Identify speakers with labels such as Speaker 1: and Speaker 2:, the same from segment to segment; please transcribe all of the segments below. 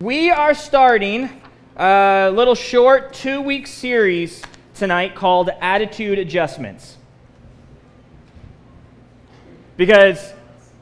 Speaker 1: We are starting a little short 2-week series tonight called Attitude Adjustments. Because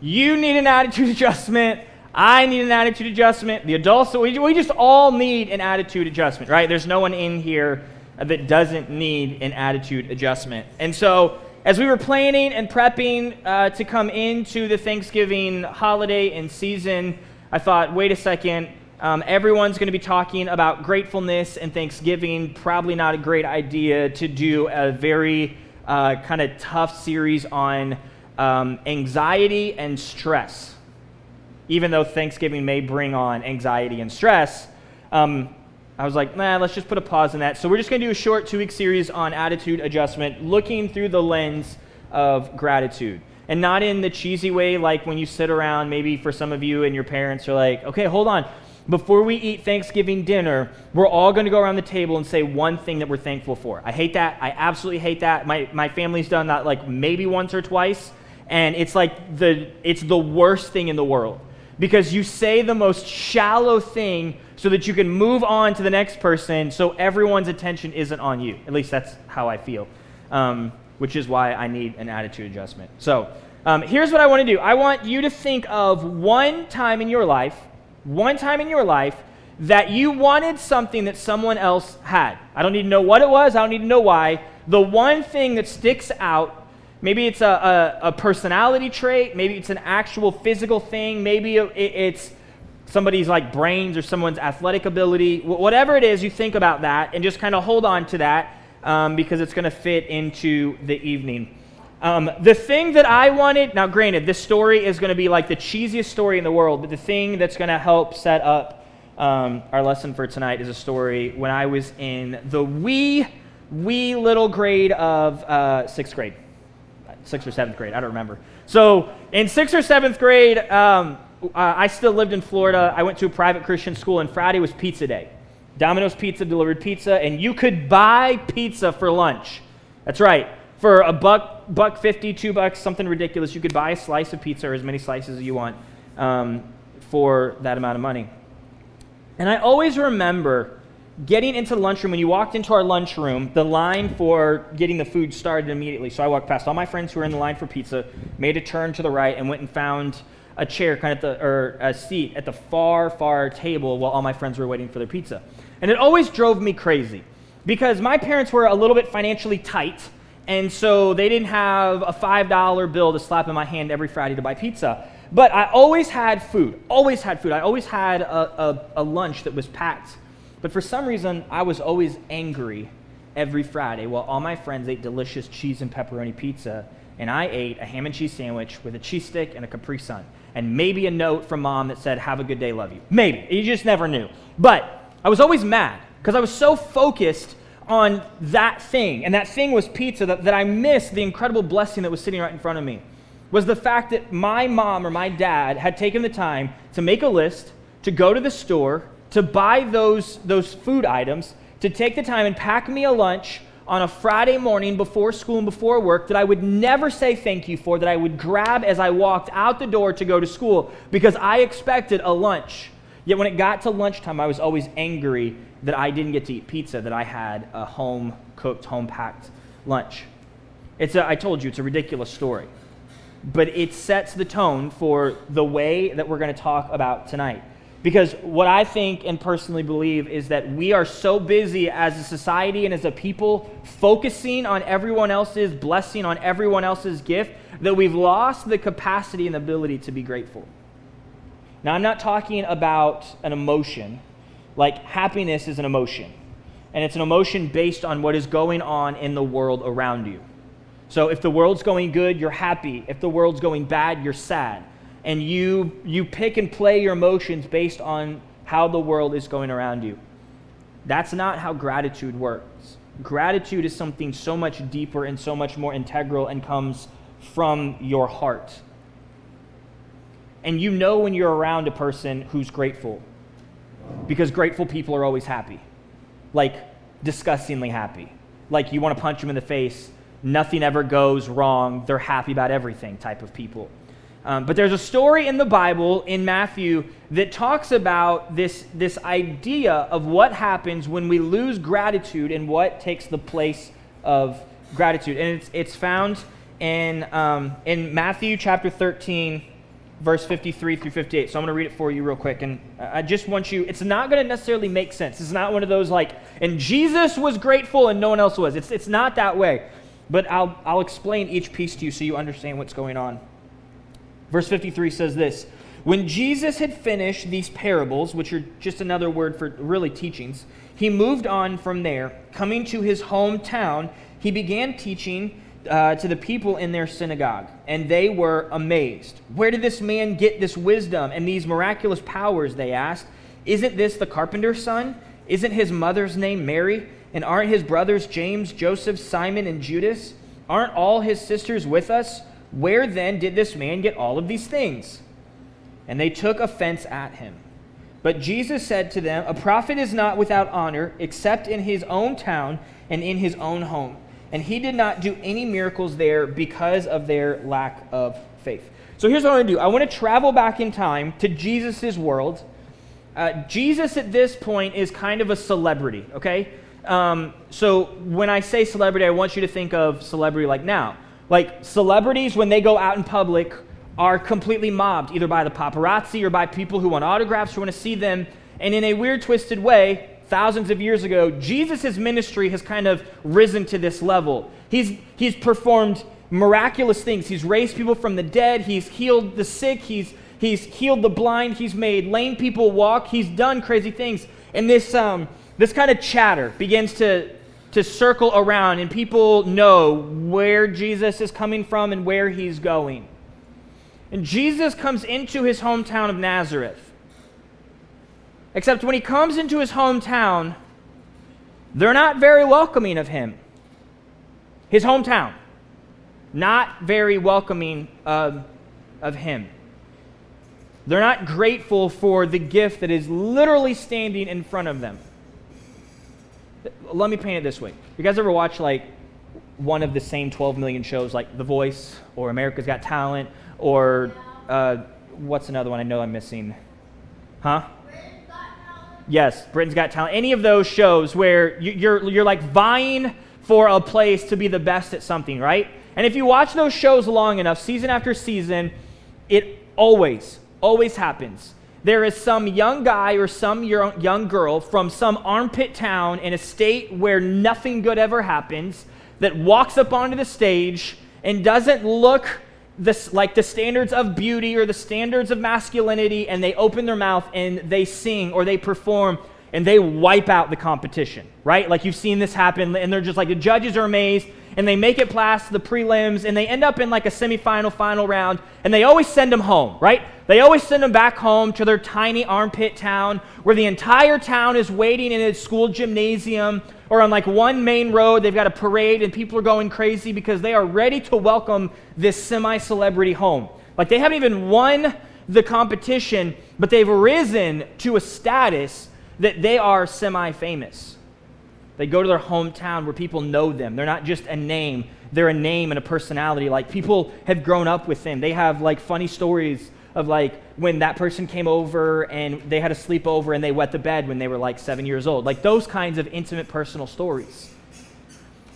Speaker 1: you need an attitude adjustment, I need an attitude adjustment, the adults, we just all need an attitude adjustment, right? There's no one in here that doesn't need an attitude adjustment. And so, as we were planning and prepping to come into the Thanksgiving holiday and season, I thought, wait a second, everyone's going to be talking about gratefulness and Thanksgiving. Probably not a great idea to do a very kind of tough series on anxiety and stress. Even though Thanksgiving may bring on anxiety and stress, I was like, let's just put a pause on that. So we're just going to do a short 2-week series on attitude adjustment, looking through the lens of gratitude. And not in the cheesy way, like when you sit around, maybe for some of you and your parents are like, okay, hold on. Before we eat Thanksgiving dinner, we're all going to go around the table and say one thing that we're thankful for. I hate that. I absolutely hate that. My family's done that like maybe once or twice, and it's like it's the worst thing in the world. Because you say the most shallow thing so that you can move on to the next person so everyone's attention isn't on you. At least that's how I feel, which is why I need an attitude adjustment. So here's what I want to do. I want you to think of one time in your life that you wanted something that someone else had. I don't need to know what it was. I don't need to know why. The one thing that sticks out. Maybe it's a personality trait. Maybe it's an actual physical thing. Maybe it's somebody's like brains or someone's athletic ability. Whatever it is, you think about that and just kind of hold on to that because it's going to fit into the evening. The thing that I wanted, now granted, this story is going to be like the cheesiest story in the world, but the thing that's going to help set up our lesson for tonight is a story when I was in the wee little grade of 6th grade. 6th or 7th grade, I don't remember. So in 6th or 7th grade, I still lived in Florida. I went to a private Christian school, and Friday was pizza day. Domino's Pizza delivered pizza, and you could buy pizza for lunch. That's right. For $1.50, $2, something ridiculous, you could buy a slice of pizza or as many slices as you want for that amount of money. And I always remember getting into the lunchroom, when you walked into our lunchroom, the line for getting the food started immediately. So I walked past all my friends who were in the line for pizza, made a turn to the right, and went and found a chair, or a seat at the far table while all my friends were waiting for their pizza. And it always drove me crazy because my parents were a little bit financially tight, and so they didn't have a $5 bill to slap in my hand every Friday to buy pizza. But I always had food. I always had a lunch that was packed. But for some reason, I was always angry every Friday while all my friends ate delicious cheese and pepperoni pizza, and I ate a ham and cheese sandwich with a cheese stick and a Capri Sun, and maybe a note from Mom that said, "Have a good day, love you." Maybe. You just never knew. But I was always mad because I was so focused on that thing, and that thing was pizza, that I missed the incredible blessing that was sitting right in front of me, was the fact that my mom or my dad had taken the time to make a list, to go to the store, to buy those food items, to take the time and pack me a lunch on a Friday morning before school and before work that I would never say thank you for, that I would grab as I walked out the door to go to school because I expected a lunch. Yet when it got to lunchtime, I was always angry that I didn't get to eat pizza, that I had a home-cooked, home-packed lunch. I told you, it's a ridiculous story. But it sets the tone for the way that we're going to talk about tonight. Because what I think and personally believe is that we are so busy as a society and as a people focusing on everyone else's blessing, on everyone else's gift, that we've lost the capacity and ability to be grateful. Now, I'm not talking about an emotion. Like, happiness is an emotion. And it's an emotion based on what is going on in the world around you. So if the world's going good, you're happy. If the world's going bad, you're sad. And you pick and play your emotions based on how the world is going around you. That's not how gratitude works. Gratitude is something so much deeper and so much more integral and comes from your heart. And you know when you're around a person who's grateful, because grateful people are always happy, like disgustingly happy. Like you want to punch them in the face, nothing ever goes wrong, they're happy about everything type of people. But there's a story in the Bible, in Matthew, that talks about this idea of what happens when we lose gratitude and what takes the place of gratitude. And it's found in Matthew chapter 13, verse 53 through 58. So I'm going to read it for you real quick. And I just want you, it's not going to necessarily make sense. It's not one of those like, and Jesus was grateful and no one else was. It's not that way. But I'll explain each piece to you so you understand what's going on. Verse 53 says this: when Jesus had finished these parables, which are just another word for really teachings, he moved on from there. Coming to his hometown, he began teaching to the people in their synagogue, and they were amazed. Where did this man get this wisdom and these miraculous powers, they asked. Isn't this the carpenter's son? Isn't his mother's name Mary? And aren't his brothers James, Joseph, Simon, and Judas? Aren't all his sisters with us? Where then did this man get all of these things? And they took offense at him. But Jesus said to them, a prophet is not without honor except in his own town and in his own home. And he did not do any miracles there because of their lack of faith. So here's what I want to do. I want to travel back in time to Jesus' world. Jesus at this point is kind of a celebrity, okay? So when I say celebrity, I want you to think of celebrity like now. Like celebrities, when they go out in public, are completely mobbed, either by the paparazzi or by people who want autographs or want to see them. And in a weird, twisted way, thousands of years ago, Jesus' ministry has kind of risen to this level. He's performed miraculous things. He's raised people from the dead. He's healed the sick. He's healed the blind. He's made lame people walk. He's done crazy things. And this kind of chatter begins to circle around, and people know where Jesus is coming from and where he's going. And Jesus comes into his hometown of Nazareth. Except when he comes into his hometown, they're not very welcoming of him. His hometown, not very welcoming of him. They're not grateful for the gift that is literally standing in front of them. Let me paint it this way. You guys ever watch like one of the same 12 million shows like The Voice or America's Got Talent or what's another one I know I'm missing? Huh?
Speaker 2: Britain's Got Talent.
Speaker 1: Yes, Britain's Got Talent. Any of those shows where you're like vying for a place to be the best at something, right? And if you watch those shows long enough, season after season, it always happens. There is some young guy or some young girl from some armpit town in a state where nothing good ever happens that walks up onto the stage and doesn't look like the standards of beauty or the standards of masculinity, and they open their mouth and they sing or they perform and they wipe out the competition, right? Like you've seen this happen, and they're just like, the judges are amazed, and they make it past the prelims, and they end up in like a semifinal, final round, and they always send them home, right? They always send them back home to their tiny armpit town where the entire town is waiting in a school gymnasium, or on like one main road, they've got a parade, and people are going crazy because they are ready to welcome this semi-celebrity home. Like they haven't even won the competition, but they've risen to a status that they are semi-famous. They go to their hometown where people know them. They're not just a name. They're a name and a personality. Like people have grown up with them. They have like funny stories of like when that person came over and they had a sleepover and they wet the bed when they were like 7 years old. Like those kinds of intimate personal stories.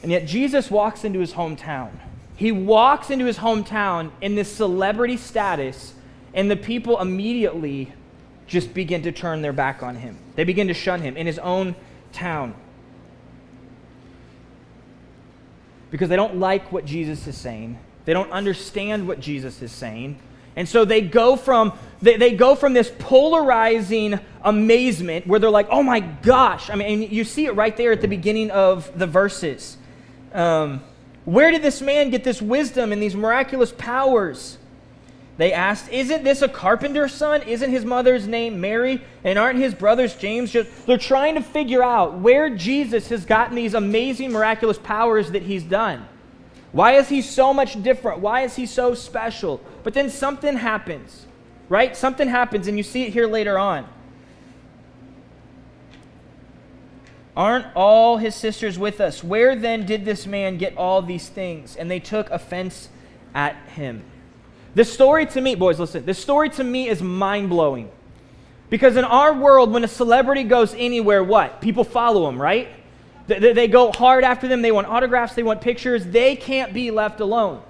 Speaker 1: And yet Jesus walks into his hometown. He walks into his hometown in this celebrity status, and the people immediately just begin to turn their back on him. They begin to shun him in his own town. Because they don't like what Jesus is saying. They don't understand what Jesus is saying. And so they go from this polarizing amazement where they're like, oh my gosh. I mean, and you see it right there at the beginning of the verses. Where did this man get this wisdom and these miraculous powers? They asked, isn't this a carpenter's son? Isn't his mother's name Mary? And aren't his brothers James? They're trying to figure out where Jesus has gotten these amazing, miraculous powers that he's done. Why is he so much different? Why is he so special? But then something happens, right? Something happens, and you see it here later on. Aren't all his sisters with us? Where then did this man get all these things? And they took offense at him. This story to me, boys, listen, this story to me is mind-blowing. Because in our world, when a celebrity goes anywhere, what? People follow them, right? They go hard after them. They want autographs. They want pictures. They can't be left alone.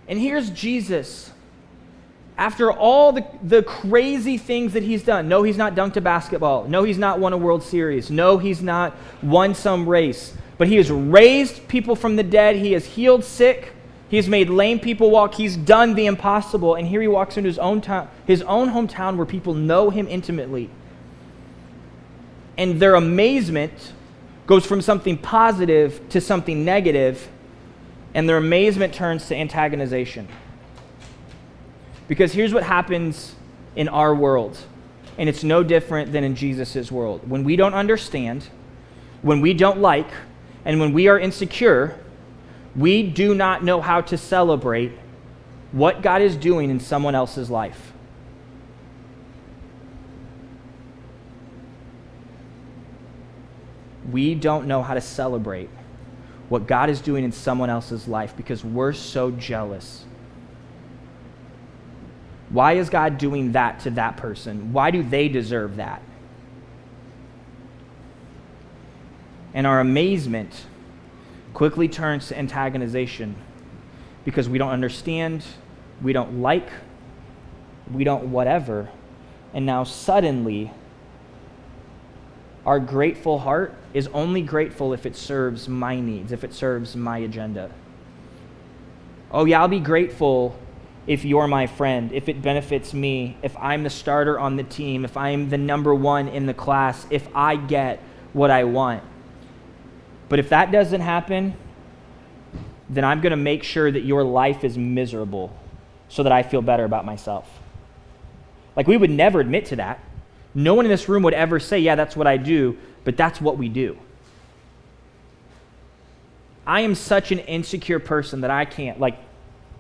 Speaker 1: And here's Jesus. After all the crazy things that he's done. No, he's not dunked a basketball. No, he's not won a World Series. No, he's not won some race. But he has raised people from the dead. He has healed sick. He has made lame people walk. He's done the impossible. And here he walks into his own hometown where people know him intimately. And their amazement goes from something positive to something negative, and their amazement turns to antagonization. Because here's what happens in our world, and it's no different than in Jesus' world. When we don't understand, when we don't like, and when we are insecure, we do not know how to celebrate what God is doing in someone else's life. We don't know how to celebrate what God is doing in someone else's life because we're so jealous. Why is God doing that to that person? Why do they deserve that? And our amazement quickly turns to antagonization because we don't understand, we don't like, we don't whatever. And now suddenly, our grateful heart is only grateful if it serves my needs, if it serves my agenda. Oh yeah, I'll be grateful if you're my friend, if it benefits me, if I'm the starter on the team, if I'm the number one in the class, if I get what I want. But if that doesn't happen, then I'm going to make sure that your life is miserable so that I feel better about myself. Like, we would never admit to that. No one in this room would ever say, yeah, that's what I do, but that's what we do. I am such an insecure person that I can't,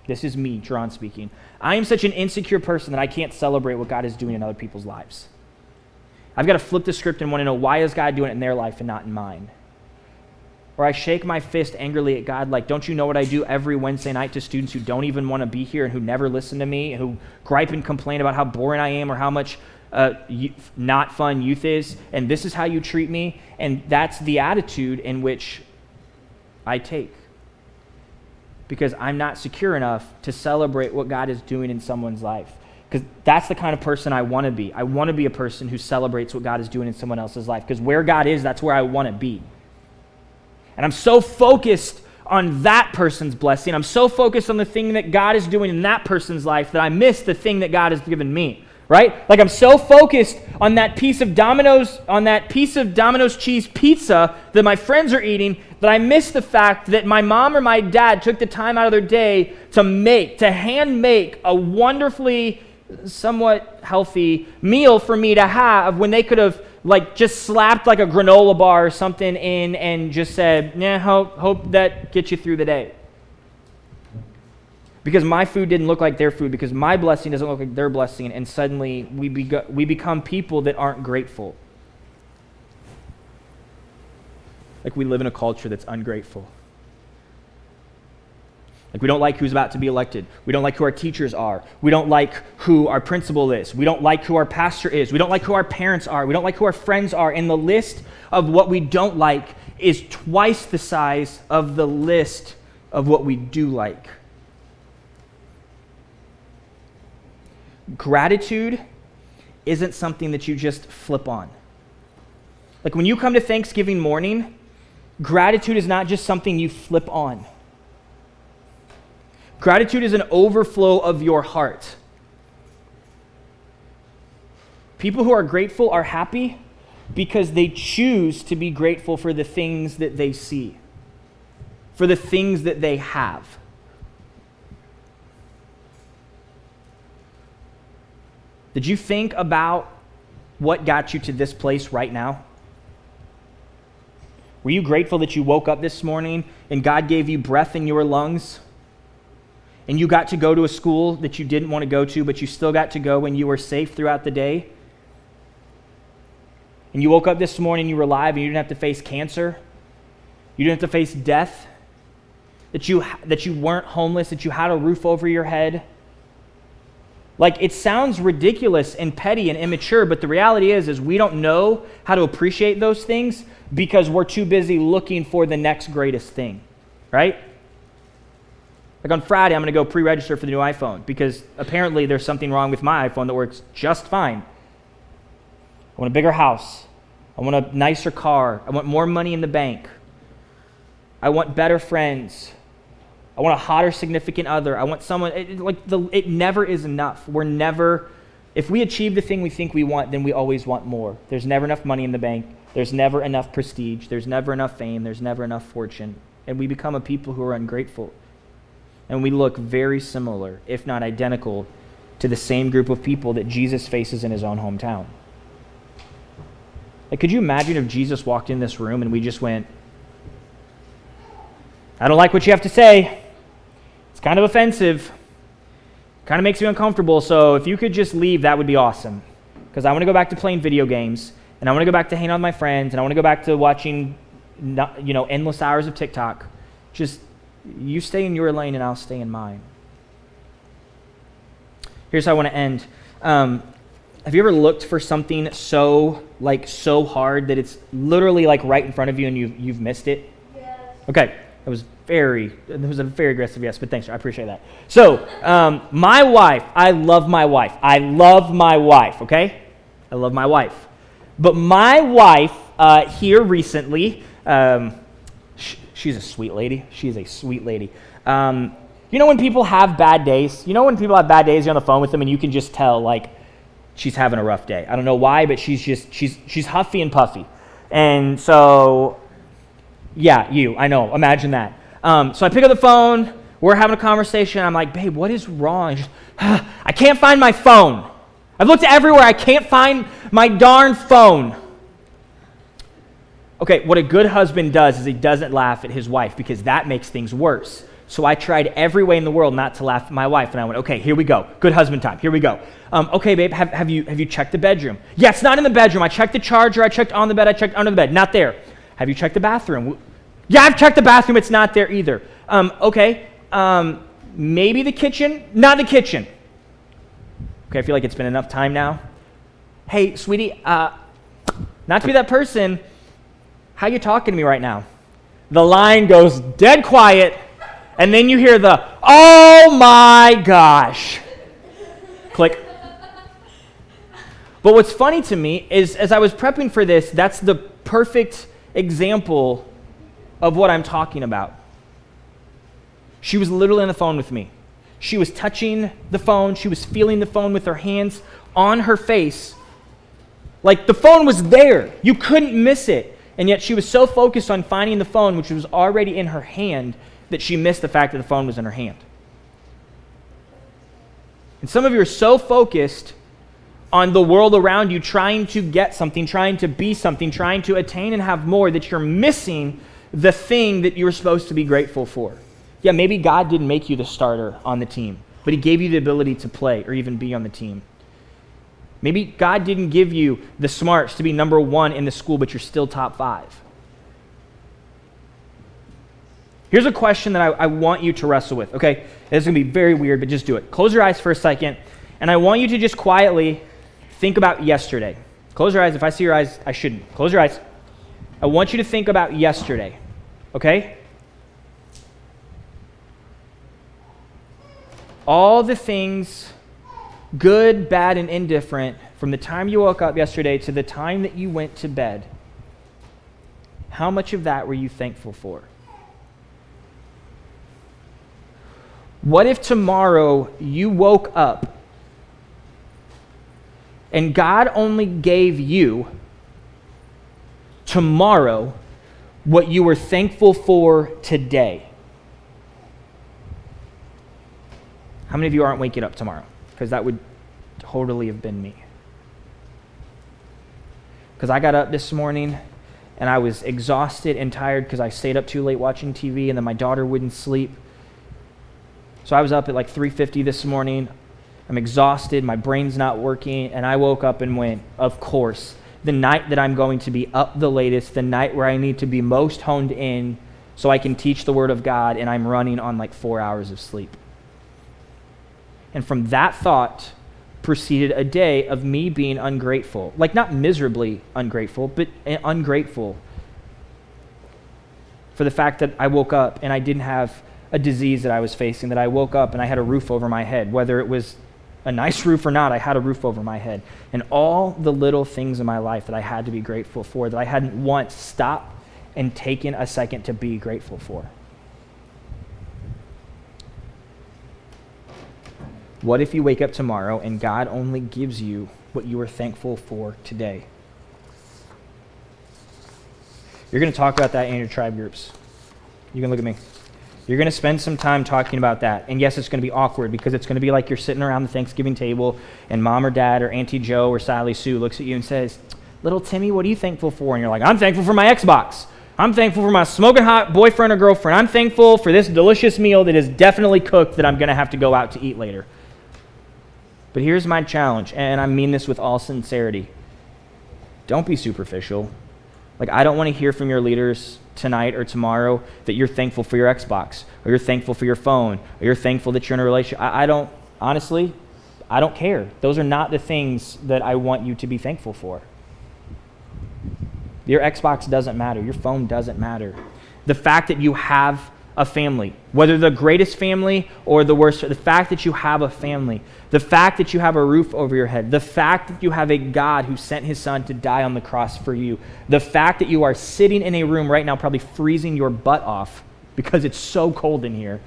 Speaker 1: this is me, John speaking. I am such an insecure person that I can't celebrate what God is doing in other people's lives. I've got to flip the script and want to know, why is God doing it in their life and not in mine? Or I shake my fist angrily at God like, don't you know what I do every Wednesday night to students who don't even want to be here and who never listen to me, who gripe and complain about how boring I am or how much not fun youth is, and this is how you treat me? And that's the attitude in which I take. Because I'm not secure enough to celebrate what God is doing in someone's life. Because that's the kind of person I want to be. I want to be a person who celebrates what God is doing in someone else's life. Because where God is, that's where I want to be. And I'm so focused on that person's blessing. I'm so focused on the thing that God is doing in that person's life that I miss the thing that God has given me. Right? Like, I'm so focused on that piece of Domino's cheese pizza that my friends are eating that I miss the fact that my mom or my dad took the time out of their day to hand make a wonderfully, somewhat healthy meal for me to have when they could have just slapped a granola bar or something in and just said, yeah, hope that gets you through the day. Because my food didn't look like their food, because my blessing doesn't look like their blessing, and suddenly we become people that aren't grateful. Like, we live in a culture that's ungrateful. Like, we don't like who's about to be elected. We don't like who our teachers are. We don't like who our principal is. We don't like who our pastor is. We don't like who our parents are. We don't like who our friends are. And the list of what we don't like is twice the size of the list of what we do like. Gratitude isn't something that you just flip on. Like, when you come to Thanksgiving morning, gratitude is not just something you flip on. Gratitude is an overflow of your heart. People who are grateful are happy because they choose to be grateful for the things that they see, for the things that they have. Did you think about what got you to this place right now? Were you grateful that you woke up this morning and God gave you breath in your lungs? And you got to go to a school that you didn't want to go to, but you still got to go and you were safe throughout the day? And you woke up this morning, you were alive, and you didn't have to face cancer? You didn't have to face death? that you weren't homeless, that you had a roof over your head. Like, it sounds ridiculous and petty and immature, but the reality is we don't know how to appreciate those things because we're too busy looking for the next greatest thing, right? Like on Friday, I'm going to go pre-register for the new iPhone because apparently there's something wrong with my iPhone that works just fine. I want a bigger house. I want a nicer car. I want more money in the bank. I want better friends. I want a hotter significant other. I want someone, it never is enough. If we achieve the thing we think we want, then we always want more. There's never enough money in the bank. There's never enough prestige. There's never enough fame. There's never enough fortune. And we become a people who are ungrateful. And we look very similar, if not identical, to the same group of people that Jesus faces in his own hometown. Like, could you imagine if Jesus walked in this room and we just went, I don't like what you have to say. It's kind of offensive. Kind of makes me uncomfortable. So if you could just leave, that would be awesome. Because I want to go back to playing video games, and I want to go back to hanging out with my friends, and I want to go back to watching, endless hours of TikTok. Just you stay in your lane, and I'll stay in mine. Here's how I want to end. Have you ever looked for something so hard that it's literally like right in front of you, and you've missed it?
Speaker 2: Yes.
Speaker 1: Okay. It was a very aggressive yes, but thanks, I appreciate that. So, my wife, I love my wife, okay? I love my wife. But my wife, here recently, she's a sweet lady. She's a sweet lady. You know when people have bad days? You're on the phone with them and you can just tell, like, she's having a rough day. I don't know why, but she's huffy and puffy. And so, yeah, I know, imagine that. So I pick up the phone, we're having a conversation, I'm like, babe, what is wrong? I can't find my phone. I've looked everywhere, I can't find my darn phone. Okay, what a good husband does is he doesn't laugh at his wife because that makes things worse. So I tried every way in the world not to laugh at my wife, and I went, okay, here we go. Good husband time, here we go. Okay, babe, have you checked the bedroom? Yeah, it's not in the bedroom. I checked the charger, I checked on the bed, I checked under the bed, not there. Have you checked the bathroom? Yeah, I've checked the bathroom. It's not there either. Okay. Maybe the kitchen? Not the kitchen. Okay, I feel like it's been enough time now. Hey, sweetie, not to be that person, how you talking to me right now? The line goes dead quiet, and then you hear the, oh my gosh. Click. But what's funny to me is, as I was prepping for this, that's the perfect example of what I'm talking about. She was literally on the phone with me. She was touching the phone. She was feeling the phone with her hands on her face. Like the phone was there. You couldn't miss it. And yet she was so focused on finding the phone, which was already in her hand, that she missed the fact that the phone was in her hand. And some of you are so focused on the world around you, trying to get something, trying to be something, trying to attain and have more, that you're missing the thing that you were supposed to be grateful for. Yeah, maybe God didn't make you the starter on the team, but he gave you the ability to play or even be on the team. Maybe God didn't give you the smarts to be number one in the school, but you're still top 5. Here's a question that I want you to wrestle with, okay? It's going to be very weird, but just do it. Close your eyes for a second, and I want you to just quietly think about yesterday. Close your eyes. If I see your eyes, I shouldn't. Close your eyes. I want you to think about yesterday, okay? All the things, good, bad, and indifferent, from the time you woke up yesterday to the time that you went to bed, how much of that were you thankful for? What if tomorrow you woke up and God only gave you tomorrow what you were thankful for today? How many of you aren't waking up tomorrow? Because that would totally have been me. Because I got up this morning and I was exhausted and tired because I stayed up too late watching TV, and then my daughter wouldn't sleep. So I was up at like 3:50 this morning. I'm exhausted, my brain's not working, and I woke up and went, of course, the night that I'm going to be up the latest, the night where I need to be most honed in, so I can teach the Word of God, and I'm running on like 4 hours of sleep. And from that thought proceeded a day of me being ungrateful. Like not miserably ungrateful, but ungrateful for the fact that I woke up and I didn't have a disease that I was facing, that I woke up and I had a roof over my head. Whether it was a nice roof or not, I had a roof over my head. And all the little things in my life that I had to be grateful for, that I hadn't once stopped and taken a second to be grateful for. What if you wake up tomorrow and God only gives you what you are thankful for today? You're going to talk about that in your tribe groups. You can look at me. You're going to spend some time talking about that. And yes, it's going to be awkward because it's going to be like you're sitting around the Thanksgiving table and mom or dad or Auntie Joe or Sally Sue looks at you and says, "Little Timmy, what are you thankful for?" And you're like, "I'm thankful for my Xbox. I'm thankful for my smoking hot boyfriend or girlfriend. I'm thankful for this delicious meal that is definitely cooked that I'm going to have to go out to eat later." But here's my challenge, and I mean this with all sincerity. Don't be superficial. Like, I don't want to hear from your leaders tonight or tomorrow that you're thankful for your Xbox, or you're thankful for your phone, or you're thankful that you're in a relationship. I don't care. Those are not the things that I want you to be thankful for. Your Xbox doesn't matter. Your phone doesn't matter. The fact that you have a family, whether the greatest family or the worst, the fact that you have a family, the fact that you have a roof over your head, the fact that you have a God who sent his son to die on the cross for you, the fact that you are sitting in a room right now probably freezing your butt off because it's so cold in here,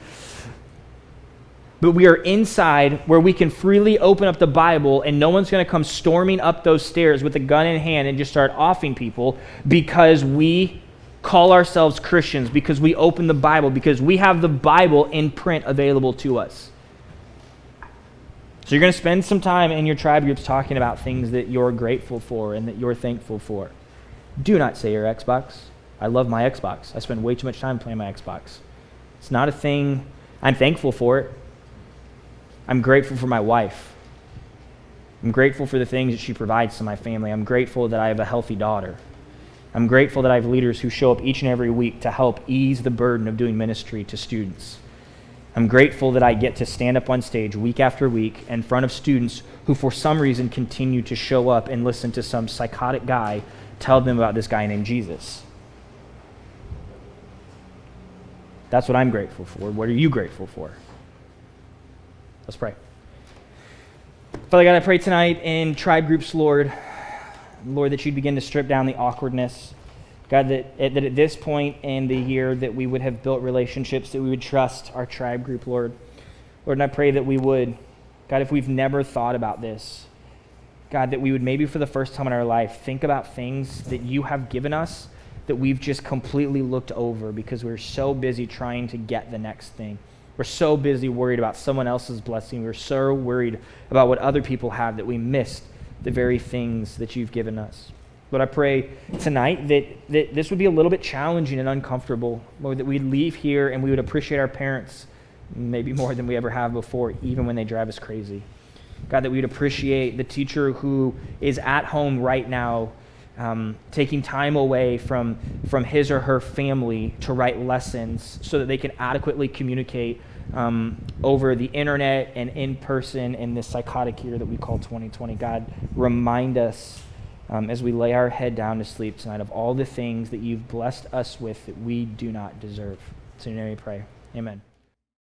Speaker 1: but we are inside where we can freely open up the Bible and no one's going to come storming up those stairs with a gun in hand and just start offing people because we call ourselves Christians, because we open the Bible, because we have the Bible in print available to us. So you're going to spend some time in your tribe groups talking about things that you're grateful for and that you're thankful for. Do not say your Xbox. I love my Xbox. I spend way too much time playing my Xbox. It's not a thing. I'm thankful for it. I'm grateful for my wife. I'm grateful for the things that she provides to my family. I'm grateful that I have a healthy daughter. I'm grateful that I have leaders who show up each and every week to help ease the burden of doing ministry to students. I'm grateful that I get to stand up on stage week after week in front of students who for some reason continue to show up and listen to some psychotic guy tell them about this guy named Jesus. That's what I'm grateful for. What are you grateful for? Let's pray. Father God, I pray tonight in tribe groups, Lord, that you'd begin to strip down the awkwardness. God, that at this point in the year that we would have built relationships, that we would trust our tribe group, Lord. Lord, and I pray that we would, God, if we've never thought about this, God, that we would maybe for the first time in our life think about things that you have given us that we've just completely looked over because we're so busy trying to get the next thing. We're so busy worried about someone else's blessing. We're so worried about what other people have that we missed the very things that you've given us. Lord, I pray tonight that this would be a little bit challenging and uncomfortable. Lord, that we'd leave here and we would appreciate our parents maybe more than we ever have before, even when they drive us crazy. God, that we'd appreciate the teacher who is at home right now, taking time away from his or her family to write lessons so that they can adequately communicate over the internet and in person in this psychotic year that we call 2020. God, remind us as we lay our head down to sleep tonight of all the things that you've blessed us with that we do not deserve. So in your name we pray. Amen.